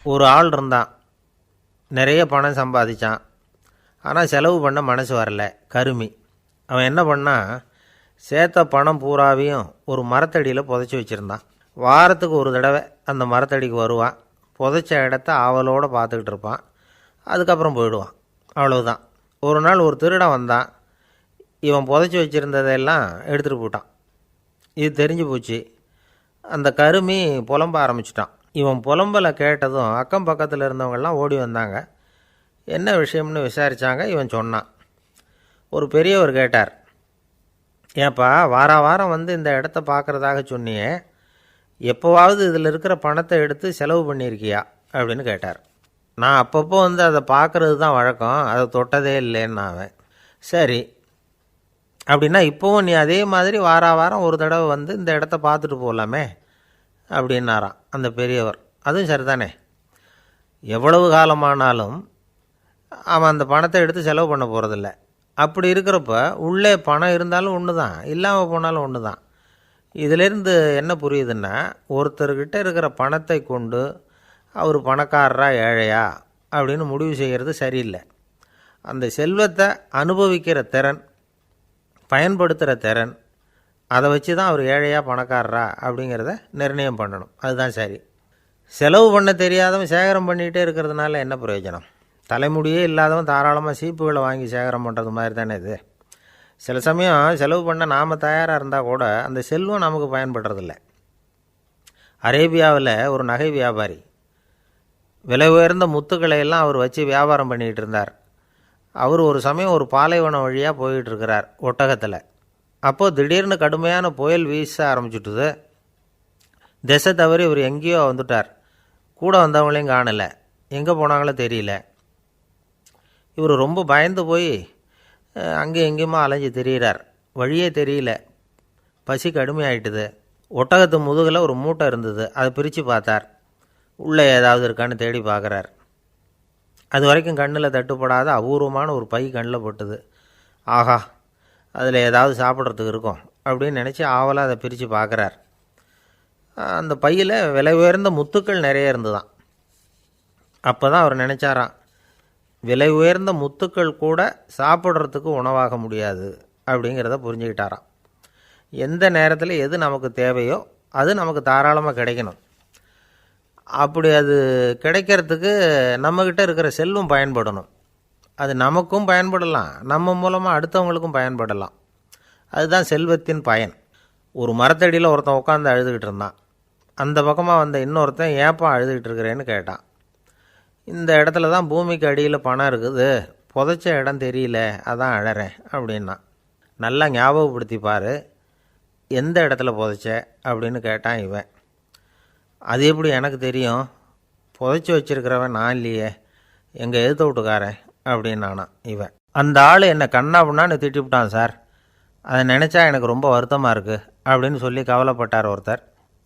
ஒரு ஆள் இருந்தான், நிறைய பணம் சம்பாதிச்சான். ஆனால் செலவு பண்ண மனசு வரல, கருமி. அவன் என்ன பண்ணான், சேர்த்த பணம் பூராவையும் ஒரு மரத்தடியில் புதைச்சி வச்சுருந்தான். வாரத்துக்கு ஒரு தடவை அந்த மரத்தடிக்கு வருவான், புதைச்ச இடத்த ஆவலோடு பார்த்துக்கிட்டு இருப்பான். அதுக்கப்புறம் போயிடுவான். அவ்வளவுதான். ஒரு நாள் ஒரு திருடன் வந்தான். இவன் புதைச்சி வச்சுருந்ததெல்லாம் எடுத்துகிட்டு போட்டான். இது தெரிஞ்சு போச்சு. அந்த கருமி புலம்ப ஆரம்பிச்சிட்டான். இவன் புலம்பலை கேட்டதும் அக்கம் பக்கத்தில் இருந்தவங்கெல்லாம் ஓடி வந்தாங்க. என்ன விஷயம்னு விசாரித்தாங்க. இவன் சொன்னான். ஒரு பெரியவர் கேட்டார், ஏப்பா வாரம் வந்து இந்த இடத்த பார்க்குறதாக சொன்னியே, எப்போவாவது இதில் இருக்கிற பணத்தை எடுத்து செலவு பண்ணியிருக்கியா அப்படின்னு கேட்டார். நான் அப்பப்போ வந்து அதை பார்க்குறது தான் வழக்கம், அதை தொட்டதே இல்லைன்னு அவன். சரி, அப்படின்னா இப்போவும் நீ அதே மாதிரி வாரம் ஒரு தடவை வந்து இந்த இடத்த பார்த்துட்டு போகலாமே அப்படின்னாராம் அந்த பெரியவர். அதுவும் சரிதானே, எவ்வளவு காலமானாலும் அவன் அந்த பணத்தை எடுத்து செலவு பண்ண போகிறதில்ல. அப்படி இருக்கிறப்ப உள்ளே பணம் இருந்தாலும் ஒன்று தான், இல்லாமல் போனாலும் ஒன்று தான். இதிலேருந்து என்ன புரியுதுன்னா, ஒருத்தர்கிட்ட இருக்கிற பணத்தை கொண்டு அவர் பணக்காரரா ஏழையா அப்படின்னு முடிவு செய்கிறது சரியில்லை. அந்த செல்வத்தை அனுபவிக்கிற திறன், பயன்படுத்துகிற திறன், அதை வச்சு தான் அவர் ஏழையா பணக்காரரா அப்படிங்கிறத நிர்ணயம் பண்ணணும். அதுதான் சரி. செலவு பண்ண தெரியாதவன் சேகரம் பண்ணிகிட்டே இருக்கிறதுனால என்ன பிரயோஜனம்? தலைமுடியே இல்லாதவன் தாராளமாக சீப்புகளை வாங்கி சேகரம் பண்ணுறது மாதிரி தானே இது. சில சமயம் செலவு பண்ண நாம் தயாராக இருந்தால் கூட அந்த செல்வம் நமக்கு பயன்படுறதில்ல. அரேபியாவில் ஒரு நகை வியாபாரி விலை உயர்ந்த முத்துக்களை எல்லாம் அவர் வச்சு வியாபாரம் பண்ணிகிட்டு இருந்தார். அவர் ஒரு சமயம் ஒரு பாலைவனம் வழியாக போயிட்டுருக்கிறார் ஒட்டகத்தில். அப்போது திடீர்னு கடுமையான புயல் வீச ஆரம்பிச்சுட்டுது. திசை தவறி இவர் எங்கேயோ வந்துட்டார். கூட வந்தவங்களையும் காணலை, எங்கே போனாங்களோ தெரியல. இவர் ரொம்ப பயந்து போய் அங்கே எங்கேயுமா அலைஞ்சு திரியிறார். வழியே தெரியல, பசி கடுமையாயிட்டுது. ஒட்டகத்து முதுகில் ஒரு மூட்டை இருந்தது, அதை பிரித்து பார்த்தார். உள்ளே ஏதாவது இருக்கான்னு தேடி பார்க்குறார். அது வரைக்கும் கண்ணில் தட்டுப்படாத அபூர்வமான ஒரு பை கண்ணில் பட்டுது. ஆஹா, அதில் ஏதாவது சாப்பிட்றதுக்கு இருக்கும் அப்படின்னு நினச்சி ஆவலாக அதை பிரித்து பார்க்குறார். அந்த பையில் விலை உயர்ந்த முத்துக்கள் நிறைய இருந்துதான். அப்போ தான் அவர் நினச்சாராம், விலை உயர்ந்த முத்துக்கள் கூட சாப்பிட்றதுக்கு உணவாக முடியாது அப்படிங்கிறத புரிஞ்சுக்கிட்டாராம். எந்த நேரத்தில் எது நமக்கு தேவையோ அது நமக்கு தாராளமாக கிடைக்கணும். அப்படி அது கிடைக்கிறதுக்கு நம்மக்கிட்ட இருக்கிற செல்வம் பயன்படணும். அது நமக்கும் பயன்படலாம், நம்ம மூலமாக அடுத்தவங்களுக்கும் பயன்படலாம். அதுதான் செல்வத்தின் பயன். ஒரு மரத்தடியில் ஒருத்தன் உட்காந்து அழுதுகிட்டு இருந்தான். அந்த பக்கமாக வந்த இன்னொருத்தன் ஏப்பா அழுதுகிட்டு இருக்கிறேன்னு கேட்டான். இந்த இடத்துல தான் பூமிக்கு அடியில் பணம் இருக்குது, புதைச்ச இடம் தெரியல, அதான் அழறேன் அப்படின்னா. நல்லா ஞாபகப்படுத்தி பாரு, எந்த இடத்துல புதைச்ச அப்படின்னு கேட்டான் இவன். அது எப்படி எனக்கு தெரியும், புதைச்சி வச்சிருக்கிறவன் நான் இல்லையே, எங்கள் எழுத்த விட்டுக்காரன் அப்படின்னானா இவன். அந்த ஆள் என்னை கண்ணாப்புண்ணான்னு திட்டிவிட்டான் சார், அதை நினச்சா எனக்கு ரொம்ப வருத்தமாக இருக்குது அப்படின்னு சொல்லி கவலைப்பட்டார் ஒருத்தர்.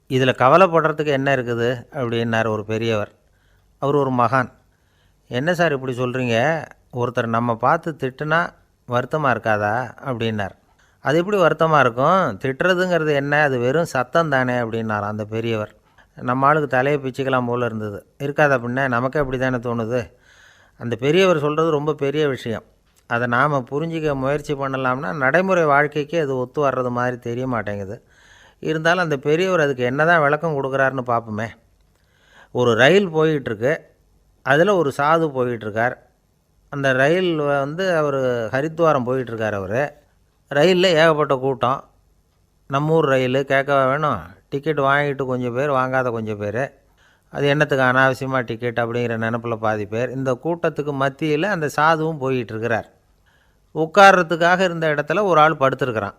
இதில் கவலைப்படுறதுக்கு என்ன இருக்குது அப்படின்னார் ஒரு பெரியவர். அவர் ஒரு மகான். என்ன சார் இப்படி சொல்கிறீங்க, ஒருத்தர் நம்ம பார்த்து திட்டுனா வருத்தமாக இருக்காதா அப்படின்னார். அது எப்படி வருத்தமாக இருக்கும், திட்டுறதுங்கிறது என்ன, அது வெறும் சத்தம் தானே அப்படின்னார் அந்த பெரியவர். நம்ம ஆளுக்கு தலையை பிச்சுக்கலாம் போல் இருந்தது. இருக்காது அப்படின்னா நமக்கே அப்படி தானே தோணுது. அந்த பெரியவர் சொல்கிறது ரொம்ப பெரிய விஷயம். அதை நாம் புரிஞ்சிக்க முயற்சி பண்ணலாம்னா நடைமுறை வாழ்க்கைக்கு அது ஒத்து வர்றது மாதிரி தெரிய மாட்டேங்குது. இருந்தாலும் அந்த பெரியவர் அதுக்கு என்ன தான் விளக்கம் கொடுக்குறாருன்னு பார்ப்போமே. ஒரு ரயில் போயிட்டுருக்கு, அதில் ஒரு சாது போயிட்டுருக்கார். அந்த ரயில் வந்து அவர் ஹரித்வாரம் போயிட்டுருக்கார். அவர் ரயிலில் ஏகப்பட்ட கூட்டம். நம்ம ஊர் ரயில் கேட்க வேணும், டிக்கெட் வாங்கிட்டு கொஞ்சம் பேர், வாங்காத கொஞ்சம் பேர். அது என்னத்துக்கு அனாவசியமாக டிக்கெட் அப்படிங்கிற நினப்பில் பாதி பேர். இந்த கூட்டத்துக்கு மத்தியில் அந்த சாதுவும் போயிட்டுருக்கிறார். உட்கார்றதுக்காக இருந்த இடத்துல ஒரு ஆள் படுத்துருக்கிறான்,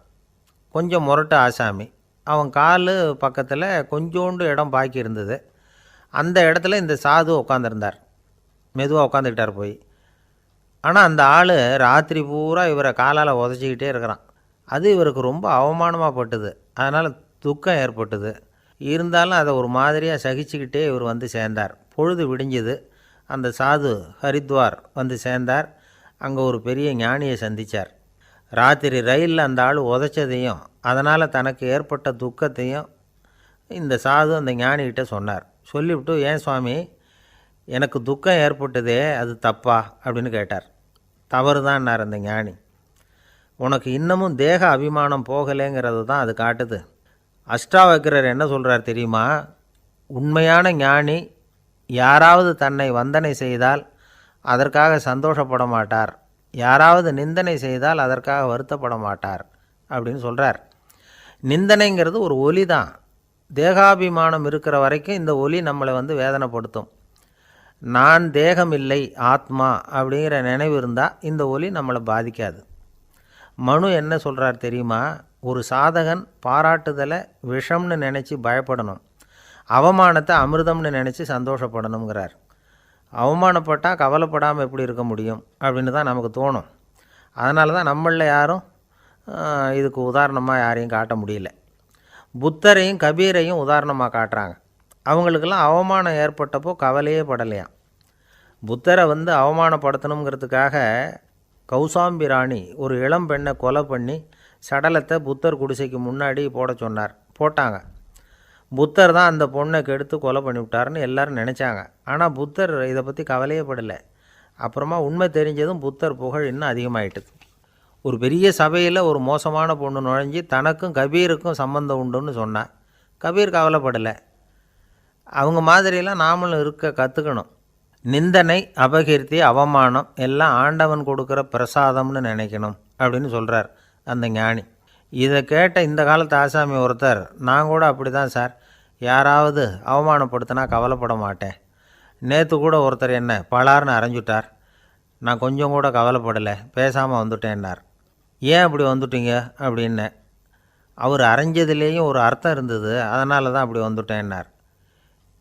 கொஞ்சம் முரட்டு ஆசாமி. அவன் கால் பக்கத்தில் கொஞ்சோண்டு இடம் பாக்கி இருந்தது. அந்த இடத்துல இந்த சாது உட்காந்துருந்தார். மெதுவாக உட்காந்துக்கிட்டார் போய். ஆனால் அந்த ஆள் ராத்திரி பூரா இவரை காலால் உதச்சிக்கிட்டே இருக்கிறான். அது இவருக்கு ரொம்ப அவமானமாக பட்டுது. அதனால் துக்கம் ஏற்பட்டுது. இருந்தாலும் அதை ஒரு மாதிரியாக சகிச்சுக்கிட்டே இவர் வந்து சேர்ந்தார். பொழுது விடிஞ்சுது. அந்த சாது ஹரித்வார் வந்து சேர்ந்தார். அங்கே ஒரு பெரிய ஞானியை சந்தித்தார். ராத்திரி ரயிலில் அந்த ஆள் உதைச்சதையும் அதனால் தனக்கு ஏற்பட்ட துக்கத்தையும் இந்த சாது அந்த ஞானிகிட்ட சொன்னார். சொல்லிவிட்டு, ஏன் சுவாமி, எனக்கு துக்கம் ஏற்பட்டதே அது தப்பா அப்படின்னு கேட்டார். தவறு தான்னார் அந்த ஞானி. உனக்கு இன்னமும் தேக அபிமானம் போகலைங்கிறது தான் அது காட்டுது. அஷ்டாவக்கிரர் என்ன சொல்கிறார் தெரியுமா? உண்மையான ஞானி யாராவது தன்னை வந்தனை செய்தால் அதற்காக சந்தோஷப்பட மாட்டார், யாராவது நிந்தனை செய்தால் அதற்காக வருத்தப்பட மாட்டார் அப்படின்னு சொல்கிறார். நிந்தனைங்கிறது ஒரு ஒலி தான். தேகாபிமானம் இருக்கிற வரைக்கும் இந்த ஒலி நம்மளை வேதனைப்படுத்தும். நான் தேகம் இல்லை ஆத்மா அப்படிங்கிற நினைவு இருந்தால் இந்த ஒலி நம்மளை பாதிக்காது. மனு என்ன சொல்கிறார் தெரியுமா? ஒரு சாதகன் பாராட்டுதலை விஷம்னு நினச்சி பயப்படணும், அவமானத்தை அமிர்தம்னு நினச்சி சந்தோஷப்படணுங்கிறார். அவமானப்பட்டால் கவலைப்படாமல் எப்படி இருக்க முடியும் அப்படின்னு தான் நமக்கு தோணும். அதனால தான் நம்மளில் யாரும் இதுக்கு உதாரணமாக யாரையும் காட்ட முடியல. புத்தரையும் கபீரையும் உதாரணமாக காட்டுறாங்க. அவங்களுக்கெல்லாம் அவமானம் ஏற்பட்டப்போ கவலையே படலையாம். புத்தரை அவமானப்படுத்தணுங்கிறதுக்காக கௌசாம்பி ராணி ஒரு இளம் பெண்ணை கொலை பண்ணி சடலத்தை புத்தர் குடிசைக்கு முன்னாடி போட சொன்னார். போட்டாங்க. புத்தர் தான் அந்த பொண்ணை கெடுத்து கொலை பண்ணிவிட்டார்னு எல்லோரும் நினச்சாங்க. ஆனால் புத்தர் இதை பற்றி கவலையே படலை. அப்புறமா உண்மை தெரிஞ்சதும் புத்தர் புகழ் இன்னும் அதிகமாகிட்டுது. ஒரு பெரிய சபையில் ஒரு மோசமான பொண்ணு நுழைஞ்சி தனக்கும் கபீருக்கும் சம்பந்தம் உண்டுன்னு சொன்னான். கபீர் கவலைப்படலை. அவங்க மாதிரியெல்லாம் நாமளும் இருக்க கற்றுக்கணும். நிந்தனை, அபகீர்த்தி, அவமானம் எல்லாம் ஆண்டவன் கொடுக்குற பிரசாதம்னு நினைக்கணும் அப்படின்னு சொல்கிறார் அந்த ஞானி. இதை கேட்ட இந்த காலத்து ஆசாமி ஒருத்தர், நான் கூட அப்படி தான் சார், யாராவது அவமானப்படுத்தினா கவலைப்பட மாட்டேன். நேற்று கூட ஒருத்தர் என்ன பலார்னு அரைஞ்சுட்டார், நான் கொஞ்சம் கூட கவலைப்படலை, பேசாமல் வந்துட்டேன்னார். ஏன் அப்படி வந்துட்டீங்க அப்படின்னு. அவர் அரைஞ்சதுலேயும் ஒரு அர்த்தம் இருந்தது, அதனால தான் அப்படி வந்துட்டேன்னார்.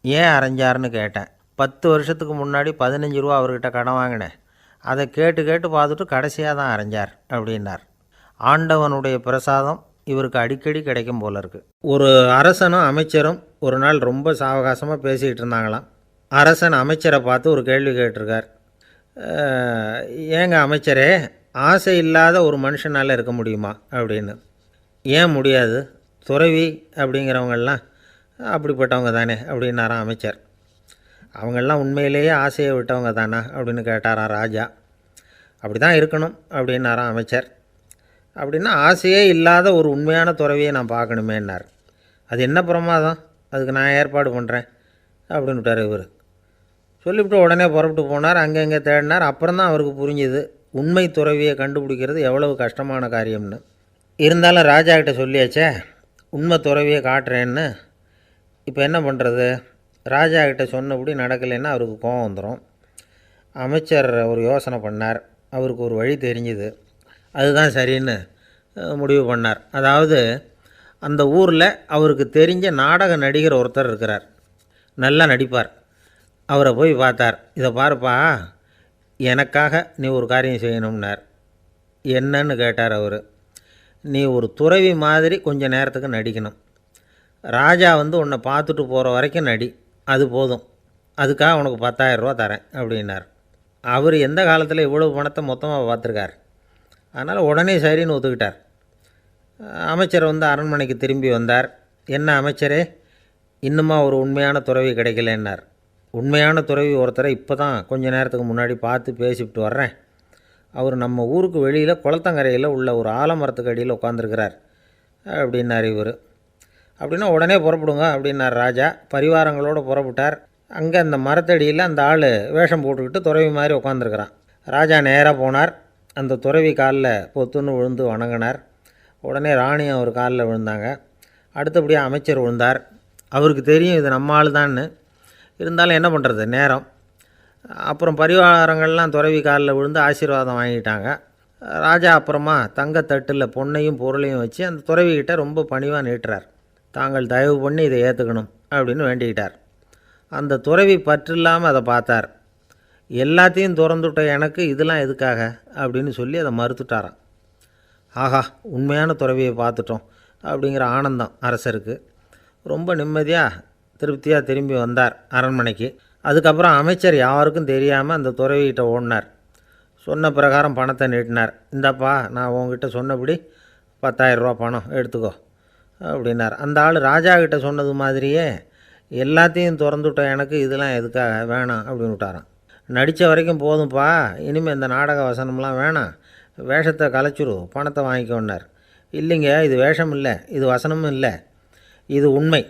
ஏன் அரைஞ்சார்னு கேட்டேன். 10 வருஷத்துக்கு முன்னாடி 15 ரூபா அவர்கிட்ட கடன் வாங்கினேன், அதை கேட்டு கேட்டு பார்த்துட்டு கடைசியாக தான் அரைஞ்சார் அப்படின்னார். ஆண்டவனுடைய பிரசாதம் இவருக்கு அடிக்கடி கிடைக்கும் போல இருக்குது. ஒரு அரசனும் அமைச்சரும் ஒரு நாள் ரொம்ப சாவகாசமாக பேசிக்கிட்டு இருந்தாங்களாம். அரசன் அமைச்சரை பார்த்து ஒரு கேள்வி கேட்டிருக்கார். ஏங்க அமைச்சரே, ஆசை இல்லாத ஒரு மனுஷனால் இருக்க முடியுமா அப்படின்னு. ஏன் முடியாது, துறவி அப்படிங்கிறவங்கெல்லாம் அப்படிப்பட்டவங்க தானே அப்படின்னாராம் அமைச்சர். அவங்கெல்லாம் உண்மையிலேயே ஆசையை விட்டவங்க தானா அப்படின்னு கேட்டாராம் ராஜா. அப்படி தான் இருக்கணும் அப்படின்னாராம் அமைச்சர். அப்படின்னா ஆசையே இல்லாத ஒரு உண்மையான துறவியை நான் பார்க்கணுமேன்னார். அது என்ன பிரமாதம், அதுக்கு நான் ஏற்பாடு பண்ணுறேன் அப்படின்னு விட்டார் இவர். சொல்லிவிட்டு உடனே புறப்பட்டு போனார். அங்கே தேடினார். அப்புறம் தான் அவருக்கு புரிஞ்சுது உண்மை துறவியை கண்டுபிடிக்கிறது எவ்வளவு கஷ்டமான காரியம்னு. இருந்தாலும் ராஜா கிட்ட சொல்லியாச்சே உண்மை துறவியை காட்டுறேன்னு. இப்போ என்ன பண்ணுறது? ராஜா கிட்ட சொன்னபடி நடக்கலைன்னா அவருக்கு கோபம் வந்துடும். அமைச்சர் ஒரு யோசனை பண்ணார். அவருக்கு ஒரு வழி தெரிஞ்சுது. அதுதான் சரின்னு முடிவு பண்ணார். அதாவது அந்த ஊரில் அவருக்கு தெரிஞ்ச நாடக நடிகர் ஒருத்தர் இருக்கிறார், நல்லா நடிப்பார். அவரை போய் பார்த்தார். இதை பாருப்பா, எனக்காக நீ ஒரு காரியம் செய்யணும்னார். என்னன்னு கேட்டார் அவர். நீ ஒரு துறவி மாதிரி கொஞ்சம் நேரத்துக்கு நடிக்கணும். ராஜா உன்னை பார்த்துட்டு போகிற வரைக்கும் நடி, அது போதும். அதுக்காக உனக்கு 10,000 ரூபா தரேன் அப்படின்னார். அவர் எந்த காலத்தில் இவ்வளவு பணத்தை மொத்தமாக பார்த்துருக்கார். அதனால் உடனே சரின்னு ஒத்துக்கிட்டார். அமைச்சர் அரண்மனைக்கு திரும்பி வந்தார். என்ன அமைச்சரே, இன்னுமா ஒரு உண்மையான துறவி கிடைக்கலன்னார். உண்மையான துறவி ஒருத்தரை இப்போ தான் கொஞ்சம் நேரத்துக்கு முன்னாடி பார்த்து பேசிவிட்டு வர்றேன். அவர் நம்ம ஊருக்கு வெளியில் குளத்தங்கரையில் உள்ள ஒரு ஆலமரத்துக்கு அடியில் உட்காந்துருக்கிறார் அப்படின்னார் இவர். அப்படின்னா உடனே புறப்படுங்க அப்படின்னார் ராஜா. பரிவாரங்களோடு புறப்பட்டார். அங்கே அந்த மரத்தடியில் அந்த ஆள் வேஷம் போட்டுக்கிட்டு துறவி மாதிரி உட்காந்துருக்கிறான். ராஜா நேராக போனார். அந்த துறவி காலில் பொத்துன்னு விழுந்து வணங்கினார். உடனே ராணியும் அவர் காலில் விழுந்தாங்க. அடுத்தபடியாக அமைச்சர் விழுந்தார். அவருக்கு தெரியும் இது நம்ம ஆள் தான்னு. இருந்தாலும் என்ன பண்ணுறது, நேரம். அப்புறம் பரிவாரங்கள்லாம் துறவி காலில் விழுந்து ஆசீர்வாதம் வாங்கிட்டாங்க. ராஜா அப்புறமா தங்கத்தட்டில் பொன்னையும் பொருளையும் வச்சு அந்த துறவிக்கிட்ட ரொம்ப பணிவாக நீட்டுறார். தாங்கள் தயவு பண்ணி இதை ஏற்றுக்கணும் அப்படின்னு வேண்டிக்கிட்டார். அந்த துறவி பற்றில்லாமல் அதை பார்த்தார். எல்லாத்தையும் திறந்துவிட்ட எனக்கு இதெல்லாம் எதுக்காக அப்படின்னு சொல்லி அதை மறுத்துட்டாராம். ஆஹா, உண்மையான துறவியை பார்த்துட்டோம் அப்படிங்கிற ஆனந்தம் அரசருக்கு. ரொம்ப நிம்மதியாக திருப்தியாக திரும்பி வந்தார் அரண்மனைக்கு. அதுக்கப்புறம் அமைச்சர் யாருக்கும் தெரியாமல் அந்த துறவிகிட்ட ஓடினார். சொன்ன பிரகாரம் பணத்தை நீட்டினார். இந்தாப்பா, நான் உங்ககிட்ட சொன்னபடி 10,000 ரூபா பணம் எடுத்துக்கோ அப்படின்னார். அந்த ஆள் ராஜா கிட்ட சொன்னது மாதிரியே எல்லாத்தையும் திறந்துவிட்டேன், எனக்கு இதெல்லாம் எதுக்காக வேணாம் அப்படின்னு விட்டாரான். நடித்த வரைக்கும் போதும்ப்பா, இனிமேல் இந்த நாடக வசனம்லாம் வேணாம், வேஷத்தை கலைச்சிரு, பணத்தை வாங்கிக்கோன்னார். இல்லைங்க, இது வேஷம் இல்லை, இது வசனமும் இல்லை, இது உண்மை.